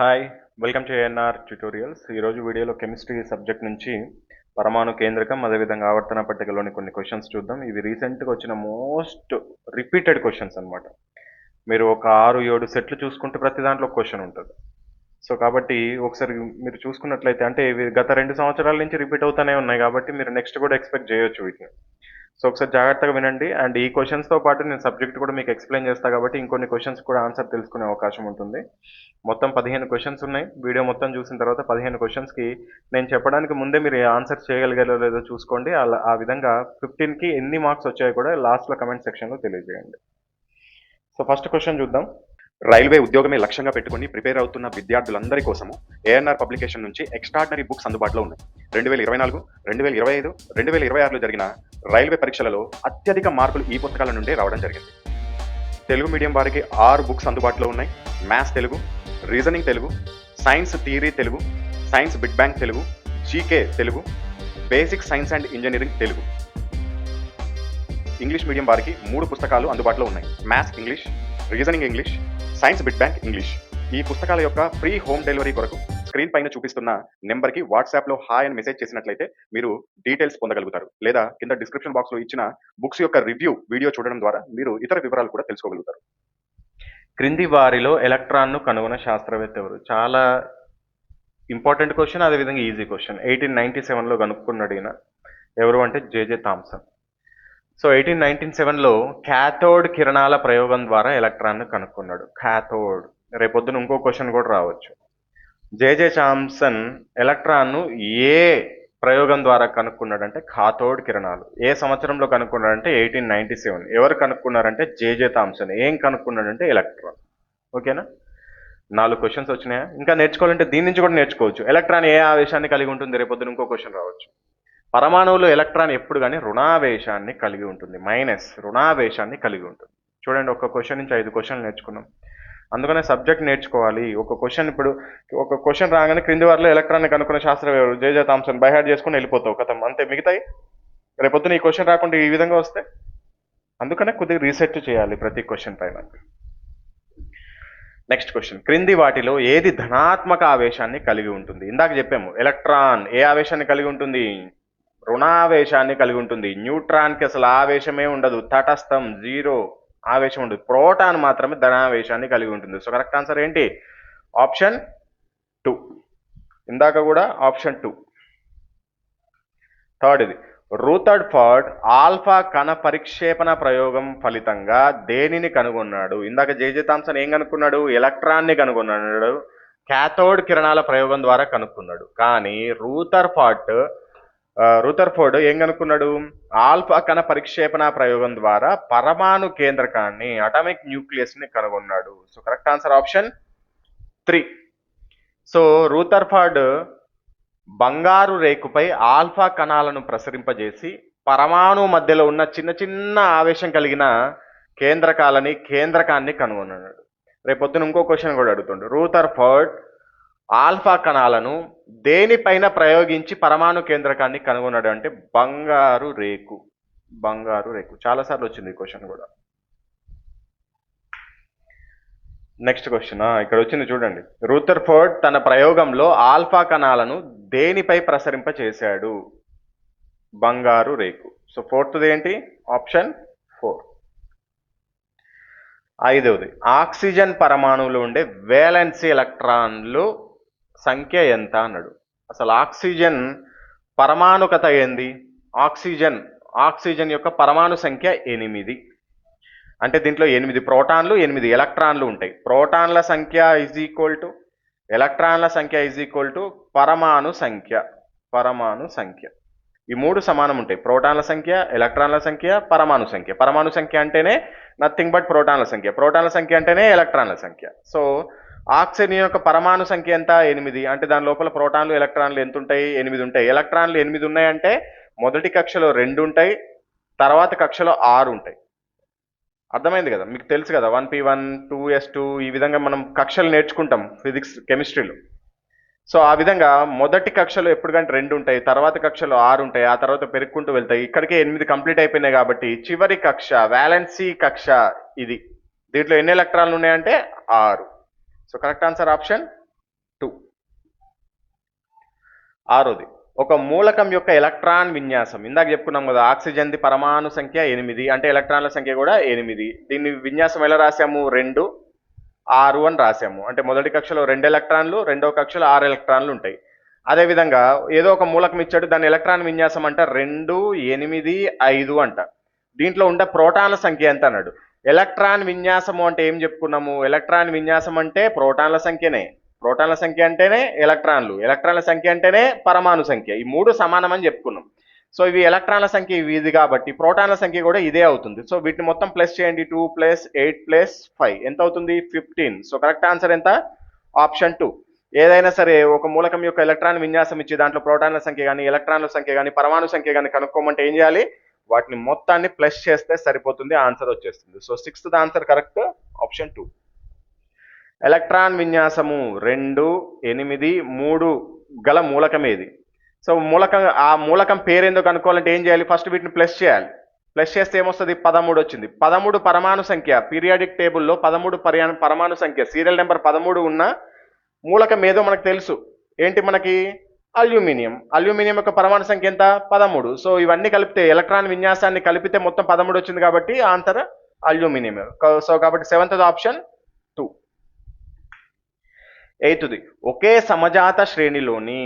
Hi, welcome to ANR tutorials. ఈరోజు వీడియోలో chemistry subject నుంచి పరమాణు కేంద్రకం, అదేవిధంగా ఆవర్తన పట్టికలోని కొన్ని క్వశ్చన్స్ చూద్దాం. ఇవి రీసెంట్గా వచ్చిన మోస్ట్ రిపీటెడ్ క్వశ్చన్స్ అన్నమాట. మీరు ఒక 6-7 సెట్లు చూసుకుంటే ప్రతి దాంట్లో క్వశ్చన్ ఉంటుంది. సో కాబట్టి ఒకసారి మీరు చూసుకున్నట్లయితే అంటే ఇవి గత 2 సంవత్సరాల నుంచి రిపీట్ అవుతూనే ఉన్నాయి కాబట్టి మీరు నెక్స్ట్ కూడా ఎక్స్పెక్ట్ చేయొచ్చు వీటిని. సో ఒకసారి జాగ్రత్తగా వినండి. అండ్ ఈ క్వశ్చన్స్తో పాటు నేను సబ్జెక్ట్ కూడా మీకు ఎక్స్ప్లెయిన్ చేస్తాను కాబట్టి ఇంకొన్ని క్వశ్చన్స్ కూడా ఆన్సర్ తెలుసుకునే అవకాశం ఉంటుంది. మొత్తం 15 క్వశ్చన్స్ ఉన్నాయి. వీడియో మొత్తం చూసిన తర్వాత 15 క్వశ్చన్స్కి నేను చెప్పడానికి ముందే మీరు ఆన్సర్ చేయగలిగారో లేదో చూసుకోండి. అలా ఆ విధంగా 15కి ఎన్ని మార్క్స్ వచ్చాయో కూడా లాస్ట్లో కమెంట్ సెక్షన్లో తెలియజేయండి. సో ఫస్ట్ క్వశ్చన్ చూద్దాం. రైల్వే ఉద్యోగమే లక్ష్యంగా పెట్టుకుని ప్రిపేర్ అవుతున్న విద్యార్థులందరి కోసము ఏఎన్ఆర్ పబ్లికేషన్ నుంచి ఎక్స్ట్రాడినరీ బుక్స్ అందుబాటులో ఉన్నాయి. 2024, 2025, 2026లో జరిగిన రైల్వే పరీక్షలలో అత్యధిక మార్కులు ఈ పుస్తకాల నుండే రావడం జరిగింది. తెలుగు మీడియం వారికి 6 బుక్స్ అందుబాటులో ఉన్నాయి. Maths Telugu, reasoning Telugu, science theory Telugu, science big bang Telugu, GK Telugu, basic science and engineering Telugu. English medium వారికి 3 పుస్తకాలు అందుబాటులో ఉన్నాయి. Maths English, reasoning English, science big bang English. ఈ పుస్తకాల యొక్క ఫ్రీ హోమ్ డెలివరీ కొరకు స్క్రీన్ పైన చూపిస్తున్న నెంబర్కి వాట్సాప్లో హాయ్ అని మెసేజ్ చేసినట్లయితే మీరు డీటెయిల్స్ పొందగలుగుతారు. లేదా కింద డిస్క్రిప్షన్ బాక్స్లో ఇచ్చిన బుక్స్ యొక్క రివ్యూ వీడియో చూడడం ద్వారా మీరు ఇతర వివరాలు కూడా తెలుసుకోగలుగుతారు. క్రింది వారిలో ఎలక్ట్రాన్ను కనుగొన్న శాస్త్రవేత్త ఎవరు? చాలా ఇంపార్టెంట్ క్వశ్చన్, అదేవిధంగా ఈజీ క్వశ్చన్. 1897లో కనుక్కున్నాడు ఈయన. ఎవరు అంటే జేజే థామ్సన్. సో 1897లో క్యాథోడ్ కిరణాల ప్రయోగం ద్వారా ఎలక్ట్రాన్ను కనుక్కున్నాడు. క్యాథోడ్. రేపొద్దున ఇంకో క్వశ్చన్ కూడా రావచ్చు. జేజే థామ్సన్ ఎలక్ట్రాన్ను ఏ ప్రయోగం ద్వారా కనుక్కున్నాడంటే కాథోడ్ కిరణాలు. ఏ సంవత్సరంలో కనుక్కున్నాడంటే 1897. ఎవరు కనుక్కున్నారంటే జేజే థామ్సన్. ఏం కనుక్కున్నాడంటే ఎలక్ట్రాన్. ఓకేనా? 4 క్వశ్చన్స్ వచ్చినాయా? ఇంకా నేర్చుకోవాలంటే దీని నుంచి కూడా నేర్చుకోవచ్చు. ఎలక్ట్రాన్ ఏ ఆవేశాన్ని కలిగి ఉంటుంది? రేపొద్దున ఇంకో క్వశ్చన్ రావచ్చు. పరమాణువులో ఎలక్ట్రాన్ ఎప్పుడు కానీ రుణావేశాన్ని కలిగి ఉంటుంది. రుణావేశాన్ని కలిగి ఉంటుంది. చూడండి, ఒక క్వశ్చన్ నుంచి 5 క్వశ్చన్లు నేర్చుకున్నాం. అందుకనే సబ్జెక్ట్ నేర్చుకోవాలి. ఒక క్వశ్చన్ రాగానే క్రింది వారిలో ఎలక్ట్రాన్ కనుక్కున్న శాస్త్రవేత్త జేజే థామ్సన్ బై హార్ట్ చేసుకుని వెళ్ళిపోతావు కథం, అంతే. మిగతాయి రేపొద్దున ఈ క్వశ్చన్ రాకుండా ఈ విధంగా వస్తే అందుకనే కొద్దిగా రీసెర్చ్ చేయాలి ప్రతి క్వశ్చన్ పైన. Next question. క్రింది వాటిలో ఏది ధనాత్మక ఆవేశాన్ని కలిగి ఉంటుంది? ఇందాక చెప్పాము, ఎలక్ట్రాన్ ఏ ఆవేశాన్ని కలిగి ఉంటుంది? రుణావేశాన్ని కలిగి ఉంటుంది. న్యూట్రాన్కి అసలు ఆవేశమే ఉండదు, తటస్థం, జీరో ఆవేశం ఉండదు. ప్రోటాన్ మాత్రమే ధనావేశాన్ని కలిగి ఉంటుంది. సో కరెక్ట్ ఆన్సర్ ఏంటి? ఆప్షన్ 2. ఇందాక కూడా ఆప్షన్ 2. థర్డ్ ఇది. రూథర్ఫర్డ్ ఆల్ఫా కణ పరిక్షేపణ ప్రయోగం ఫలితంగా దేనిని కనుగొన్నాడు? ఇందాక జేజే థామ్సన్ ఏం కనుక్కున్నాడు? ఎలక్ట్రాన్ని కనుగొన్నాడు. క్యాథోడ్ కిరణాల ప్రయోగం ద్వారా కనుక్కున్నాడు. కానీ రూథర్ఫోర్డ్ ఏం కనుక్కున్నాడు? ఆల్ఫా కణ పరిక్షేపణ ప్రయోగం ద్వారా పరమాణు కేంద్రకాన్ని, అటామిక్ న్యూక్లియస్ ని కనుగొన్నాడు. So correct answer option 3. So Rutherford బంగారు రేకుపై ఆల్ఫా కణాలను ప్రసరింపజేసి పరమాణు మధ్యలో ఉన్న చిన్న చిన్న ఆవేశం కలిగిన కేంద్రకాన్ని కనుగొన్నాడు. రేపొద్దున ఇంకో క్వశ్చన్ కూడా అడుగుతుండు. రూథర్ఫర్డ్ ఆల్ఫా కణాలను దేనిపైన ప్రయోగించి పరమాణు కేంద్రకాన్ని కనుగొన్నాడు అంటే బంగారు రేకు. చాలాసార్లు వచ్చింది ఈ క్వశ్చన్ కూడా. నెక్స్ట్ క్వశ్చన్ ఇక్కడ వచ్చింది చూడండి. రూథర్ఫోర్డ్ తన ప్రయోగంలో ఆల్ఫా కణాలను దేనిపై ప్రసరింప చేశాడు? బంగారు రేకు. సో ఫోర్త్ది ఏంటి? ఆప్షన్ 4. 5వది. ఆక్సిజన్ పరమాణువులో ఉండే వేలెన్సీ ఎలక్ట్రాన్లు సంఖ్య ఎంత అన్నాడు. అసలు ఆక్సిజన్ పరమాణుకత ఏంది? ఆక్సిజన్ యొక్క పరమాణు సంఖ్య 8. అంటే దీంట్లో 8 ప్రోటాన్లు, 8 ఎలక్ట్రాన్లు ఉంటాయి. ప్రోటాన్ల సంఖ్య ఈజ్ ఈక్వల్ టు ఎలక్ట్రాన్ల సంఖ్య ఈజ్ ఈక్వల్ టు పరమాణు సంఖ్య. ఈ 3 సమానం ఉంటాయి. ప్రోటాన్ల సంఖ్య, ఎలక్ట్రాన్ల సంఖ్య, పరమాణు సంఖ్య. పరమాణు సంఖ్య అంటేనే నథింగ్ బట్ ప్రోటాన్ల సంఖ్య అంటేనే ఎలక్ట్రాన్ల సంఖ్య. సో ఆక్సిజన్ యొక్క పరమాణు సంఖ్య ఎంత? 8. అంటే దాని లోపల ప్రోటాన్లు, ఎలక్ట్రాన్లు ఎంత ఉంటాయి? 8 ఉంటాయి. ఎలక్ట్రాన్లు 8 ఉన్నాయంటే మొదటి కక్షలో 2 ఉంటాయి, తర్వాత కక్షలో 6 ఉంటాయి. అర్థమైంది కదా? మీకు తెలుసు కదా, 1p1, 2s2 ఈ విధంగా మనం కక్షలు నేర్చుకుంటాం ఫిజిక్స్, కెమిస్ట్రీలో. సో ఆ విధంగా మొదటి కక్షలో ఎప్పుడు కానీ 2 ఉంటాయి, తర్వాత కక్షలో 6 ఉంటాయి, ఆ తర్వాత పెరుక్కుంటూ వెళ్తాయి. ఇక్కడికే 8 కంప్లీట్ అయిపోయినాయి కాబట్టి చివరి కక్ష వ్యాలెన్సీ కక్ష ఇది. దీంట్లో ఎన్ని ఎలక్ట్రాన్లు ఉన్నాయంటే 6. సో కరెక్ట్ ఆన్సర్ ఆప్షన్ ఆరోది, ఒక మూలకం యొక్క ఎలక్ట్రాన్ విన్యాసం. ఇందాక చెప్పుకున్నాం కదా, ఆక్సిజన్ది పరమాణు సంఖ్య 8, అంటే ఎలక్ట్రాన్ల సంఖ్య కూడా 8. దీన్ని విన్యాసం ఎలా రాసాము? 2 6 అని రాసాము. అంటే మొదటి కక్షలో 2 ఎలక్ట్రాన్లు, రెండవ కక్షలో 6 ఎలక్ట్రాన్లు ఉంటాయి. అదేవిధంగా ఏదో ఒక మూలకం ఇచ్చాడు, దాని ఎలక్ట్రాన్ విన్యాసం అంట 2 8 5 అంట. దీంట్లో ఉండే ప్రోటాన్ల సంఖ్య ఎంత అన్నాడు. ఎలక్ట్రాన్ విన్యాసము అంటే ఏం చెప్పుకున్నాము? ఎలక్ట్రాన్ విన్యాసం అంటే ప్రోటాన్ల సంఖ్యనే, ప్రోటాన్ల సంఖ్య అంటేనే ఎలక్ట్రాన్లు, ఎలక్ట్రాన్ల సంఖ్య అంటేనే పరమాణు సంఖ్య. ఈ మూడు సమానం అని చెప్పుకున్నాం. సో ఇవి ఎలక్ట్రాన్ల సంఖ్య ఇది కాబట్టి ప్రోటాన్ల సంఖ్య కూడా ఇదే అవుతుంది. సో వీటిని మొత్తం ప్లస్ చేయండి. 2 + 8 + 5 ఎంత అవుతుంది? 15. సో కరెక్ట్ ఆన్సర్ ఎంత? ఆప్షన్ 2. ఏదైనా సరే ఒక మూలకం యొక్క ఎలక్ట్రాన్ విన్యాసం ఇచ్చి దాంట్లో ప్రోటాన్ల సంఖ్య కానీ, ఎలక్ట్రాన్ల సంఖ్య కానీ, పరమాణు సంఖ్య కానీ కనుక్కోమంటే ఏం చేయాలి? వాటిని మొత్తాన్ని ప్లస్ చేస్తే సరిపోతుంది, ఆన్సర్ వచ్చేస్తుంది. So 6th answer correct, option 2. Electron విన్యాసము 2 8 3 గల మూలకం ఏది? సో ఆ మూలకం పేరేందో కనుక్కోవాలంటే ఏం చేయాలి? ఫస్ట్ వీటిని ప్లస్ చేయాలి. ప్లస్ చేస్తే ఏమొస్తుంది? 13 వచ్చింది. 13 పరమాణు సంఖ్య, పీరియాడిక్ టేబుల్లో 13 పరమాణు సంఖ్య, సీరియల్ నెంబర్ 13 ఉన్న మూలకం ఏదో మనకు తెలుసు. ఏంటి మనకి? అల్యూమినియం. అల్యూమినియం యొక్క పరమాణు సంఖ్య ఎంత? 13. సో ఇవన్నీ కలిపితే, ఎలక్ట్రాన్ విన్యాసాన్ని కలిపితే మొత్తం 13 వచ్చింది కాబట్టి ఆన్సర్ అల్యూమినియం. సో కాబట్టి 7th ఆప్షన్ 2. 8th, ఒకే సమజాత శ్రేణిలోని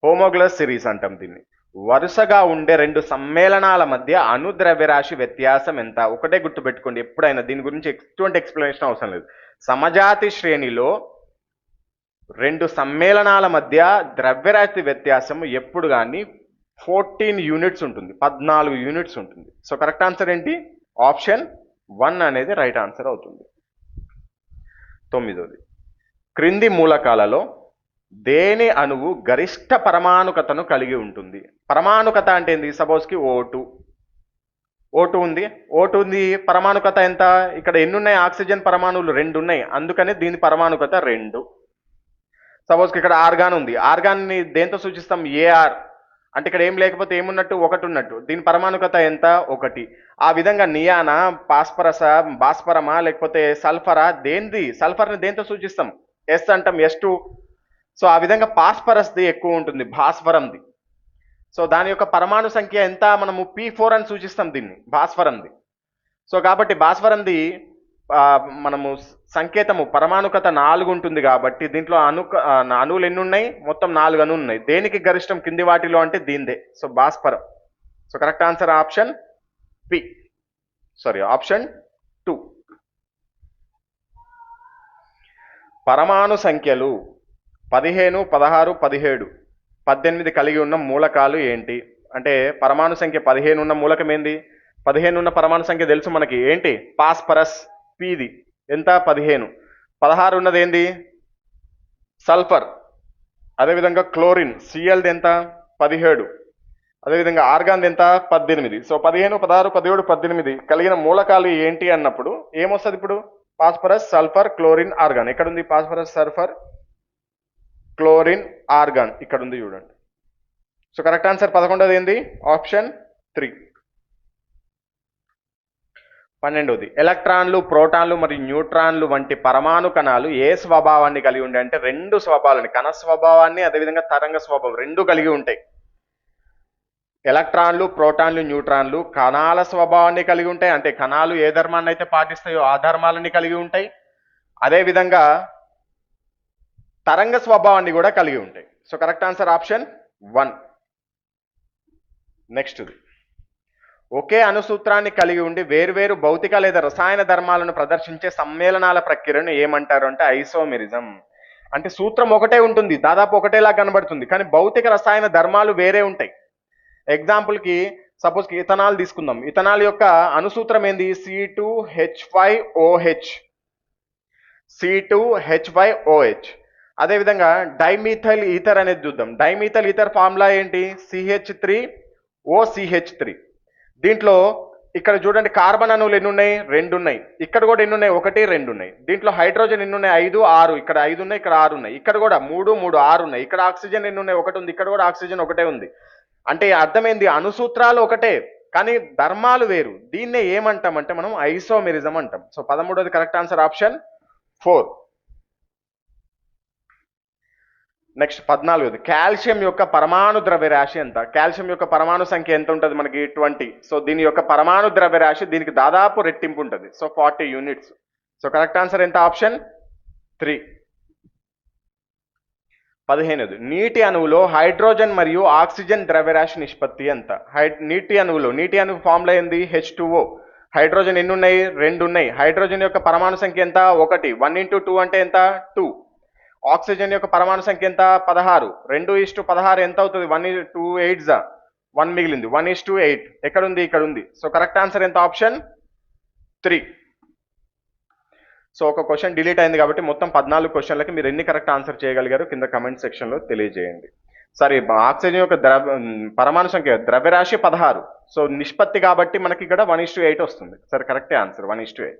హోమోగ్లస్ సిరీస్ అంటాం దీన్ని. వరుసగా ఉండే 2 సమ్మేళనాల మధ్య అణుద్రవ్యరాశి వ్యత్యాసం ఎంత? ఒకటే గుర్తుపెట్టుకోండి ఎప్పుడైనా, దీని గురించి ఎటువంటి ఎక్స్ప్లెనేషన్ అవసరం లేదు. సమజాతి శ్రేణిలో 2 సమ్మేళనాల మధ్య ద్రవ్యరాశి వ్యత్యాసం ఎప్పుడు కానీ 14 యూనిట్స్ ఉంటుంది, 14 యూనిట్స్ ఉంటుంది. సో కరెక్ట్ ఆన్సర్ ఏంటి? ఆప్షన్ 1 అనేది రైట్ ఆన్సర్ అవుతుంది. 9th, క్రింది మూలకాలలో దేని అణువు గరిష్ట పరమాణుకతను కలిగి ఉంటుంది? పరమాణుకత అంటే ఏంది? సపోజ్కి O2 ఉంది. పరమాణుకత ఎంత? ఇక్కడ ఎన్ని ఉన్నాయి? ఆక్సిజన్ పరమాణువులు 2 ఉన్నాయి, అందుకని దీని పరమాణుకత 2. సపోజ్కి ఇక్కడ ఆర్గాన్ ఉంది. ఆర్గాన్ని దేంతో సూచిస్తాం? AR. అంటే ఇక్కడ ఏం లేకపోతే ఏమున్నట్టు? 1 ఉన్నట్టు. దీని పరమాణుకత ఎంత? 1. ఆ విధంగా నియానా, పాస్పరసా, భాస్పరమా, లేకపోతే సల్ఫరా, సల్ఫర్ని దేంతో సూచిస్తాం? S అంటాం, S2. సో ఆ విధంగా పాస్పరస్ది ఎక్కువ ఉంటుంది, భాస్వరంది. సో దాని యొక్క పరమాణు సంఖ్య ఎంత? మనము P4 అని సూచిస్తాం దీన్ని, భాస్వరంది. సో కాబట్టి భాస్వరంది మనము సంకేతము పరమాణుకత 4 ఉంటుంది కాబట్టి దీంట్లో అణువులు ఎన్ని ఉన్నాయి? మొత్తం 4 అణువులు ఉన్నాయి. దేనికి గరిష్టం కింది వాటిలో అంటే దీందే. సో భాస్వరం. So correct answer option option 2. పరమాణు సంఖ్యలు 15 16 17 18 కలిగి ఉన్న మూలకాలు ఏంటి? అంటే పరమాణు సంఖ్య 15 ఉన్న మూలకం ఏంది? 15 ఉన్న పరమాణు సంఖ్య తెలుసు మనకి, ఏంటి? పాస్పరస్, Pది ఎంత? 15. 16 ఉన్నది ఏంది? సల్ఫర్. అదేవిధంగా క్లోరిన్, Clది ఎంత? 17. అదేవిధంగా ఆర్గాన్ ఎంత? 18. సో 15 16 17 18 కలిగిన మూలకాలు ఏంటి అన్నప్పుడు ఏమొస్తుంది? ఇప్పుడు పాస్పరస్, సల్ఫర్, క్లోరిన్, ఆర్గాన్. ఎక్కడుంది? పాస్పరస్, సల్ఫర్, క్లోరిన్, ఆర్గాన్ ఇక్కడ ఉంది చూడండి. సో కరెక్ట్ ఆన్సర్ 11ది ఏంది? ఆప్షన్ 3. 12ది, ఎలక్ట్రాన్లు, ప్రోటాన్లు మరియు న్యూట్రాన్లు వంటి పరమాణు కణాలు ఏ స్వభావాన్ని కలిగి ఉంటాయి? అంటే 2 స్వభావాలని, కణ స్వభావాన్ని అదేవిధంగా తరంగ స్వభావం 2 కలిగి ఉంటాయి. ఎలక్ట్రాన్లు, ప్రోటాన్లు, న్యూట్రాన్లు కణాల స్వభావాన్ని కలిగి ఉంటాయి, అంటే కణాలు ఏ ధర్మాన్ని అయితే పాటిస్తాయో ఆ ధర్మాలని కలిగి ఉంటాయి. అదేవిధంగా తరంగ స్వభావాన్ని కూడా కలిగి ఉంటాయి. So correct answer option 1. నెక్స్ట్ది, ఒకే అణుసూత్రాన్ని కలిగి ఉండి వేరువేరు భౌతిక లేదా రసాయన ధర్మాలను ప్రదర్శించే సమ్మేళనాల ప్రక్రియను ఏమంటారు? అంటే ఐసోమెరిజం. అంటే సూత్రం ఒకటే ఉంటుంది, దాదాపు ఒకటేలా కనబడుతుంది, కానీ భౌతిక రసాయన ధర్మాలు వేరే ఉంటాయి. ఎగ్జాంపుల్కి సపోజ్కి ఇథనాల్ తీసుకుందాం. ఇథనాల్ యొక్క అణుసూత్రం ఏంది? C2H5OH. C2H5OH. అదేవిధంగా డైమీథైల్ ఈథర్ అనేది చూద్దాం. డైమీథైల్ ఈథర్ ఫార్ములా ఏంటి? CH3OCH3. దీంట్లో ఇక్కడ చూడండి, కార్బన్ అణువులు ఎన్ని ఉన్నాయి? 2 ఉన్నాయి. ఇక్కడ కూడా ఎన్ని ఉన్నాయి? 1 2 ఉన్నాయి. దీంట్లో హైడ్రోజన్ ఎన్ని ఉన్నాయి? 5 6. ఇక్కడ 5 ఉన్నాయి, ఇక్కడ 6 ఉన్నాయి. ఇక్కడ కూడా 3 3 6 ఉన్నాయి. ఇక్కడ ఆక్సిజన్ ఎన్ని ఉన్నాయి? 1 ఉంది. ఇక్కడ కూడా ఆక్సిజన్ 1 ఉంది. అంటే అర్థమైంది, అణుసూత్రాలు ఒకటే కానీ ధర్మాలు వేరు. దీన్నే ఏమంటామంటే మనం ఐసోమెరిజం అంటాం. సో 13ది కరెక్ట్ ఆన్సర్ ఆప్షన్ 4. నెక్స్ట్ 14ది కాల్షియం యొక్క పరమాణు ద్రవ్యరాశి ఎంత? కాల్షియం యొక్క పరమాణు సంఖ్య ఎంత ఉంటుంది మనకి? 20. సో దీని యొక్క పరమాణు ద్రవ్యరాశి దీనికి దాదాపు రెట్టింపు ఉంటుంది. So 40 units. So correct answer ఎంత? ఆప్షన్ 3. 15ది నీటి అణువులో హైడ్రోజన్ మరియు ఆక్సిజన్ ద్రవ్యరాశి నిష్పత్తి ఎంత? నీటి అణువు ఫార్ములా ఏంది? H2O. హైడ్రోజన్ ఎన్ని ఉన్నాయి? 2 ఉన్నాయి. హైడ్రోజన్ యొక్క పరమాణు సంఖ్య ఎంత? 1. 1 × 2 అంటే ఎంత? 2. ఆక్సిజన్ యొక్క పరమాణు సంఖ్య ఎంత? 16. 2:16 ఎంత అవుతుంది? 2 8 1 మిగిలింది. 1:8 ఎక్కడ ఉంది? ఇక్కడ ఉంది. సో కరెక్ట్ ఆన్సర్ ఎంత? ఆప్షన్ 3. సో ఒక క్వశ్చన్ డిలీట్ అయింది కాబట్టి మొత్తం 14 క్వశ్చన్లకి మీరు ఎన్ని కరెక్ట్ ఆన్సర్ చేయగలిగారు కింద కమెంట్ సెక్షన్లో తెలియజేయండి. సరే, ఆక్సిజన్ యొక్క పరమాణు సంఖ్య ద్రవ్యరాశి 16. సో నిష్పత్తి కాబట్టి మనకి ఇక్కడ 1:8 వస్తుంది. సరే, కరెక్టే ఆన్సర్ 1:8.